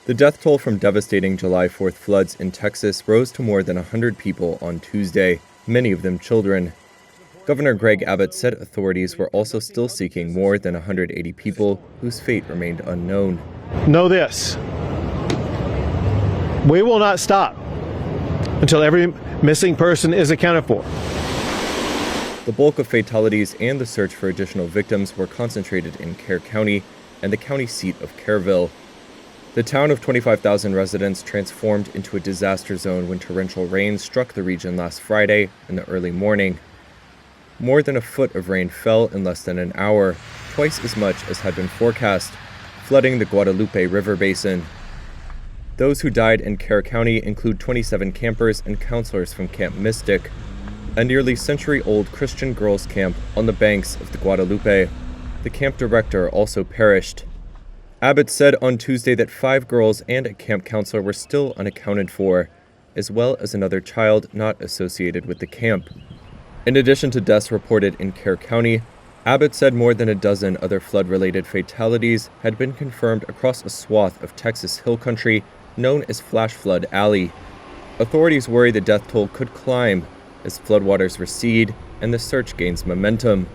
The death toll from devastating July 4th floods in Texas rose to more than 100 people on Tuesday, many of them children. Governor Greg Abbott said authorities were also still seeking more than 180 people whose fate remained unknown. Know this: we will not stop until every missing person is accounted for. The bulk of fatalities and the search for additional victims were concentrated in Kerr County and the county seat of Kerrville. The town of 25,000 residents transformed into a disaster zone when torrential rain struck the region last Friday in the early morning. More than a foot of rain fell in less than an hour, twice as much as had been forecast, flooding the Guadalupe River basin. Those who died in Kerr County include 27 campers and counselors from Camp Mystic, a nearly century-old Christian girls' camp on the banks of the Guadalupe. The camp director also perished. Abbott said on Tuesday that 5 girls and a camp counselor were still unaccounted for, as well as another child not associated with the camp. In addition to deaths reported in Kerr County, Abbott said more than a dozen other flood-related fatalities had been confirmed across a swath of Texas hill country known as Flash Flood Alley. Authorities worry the death toll could climb as floodwaters recede and the search gains momentum.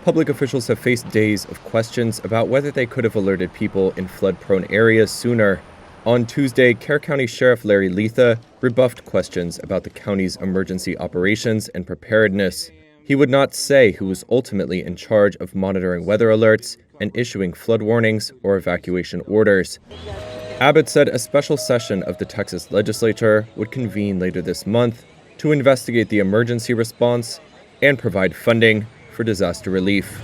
Public officials have faced days of questions about whether they could have alerted people in flood-prone areas sooner. On Tuesday, Kerr County Sheriff Larry Letha rebuffed questions about the county's emergency operations and preparedness. He would not say who was ultimately in charge of monitoring weather alerts and issuing flood warnings or evacuation orders. Abbott said a special session of the Texas legislature would convene later this month to investigate the emergency response and provide funding for disaster relief.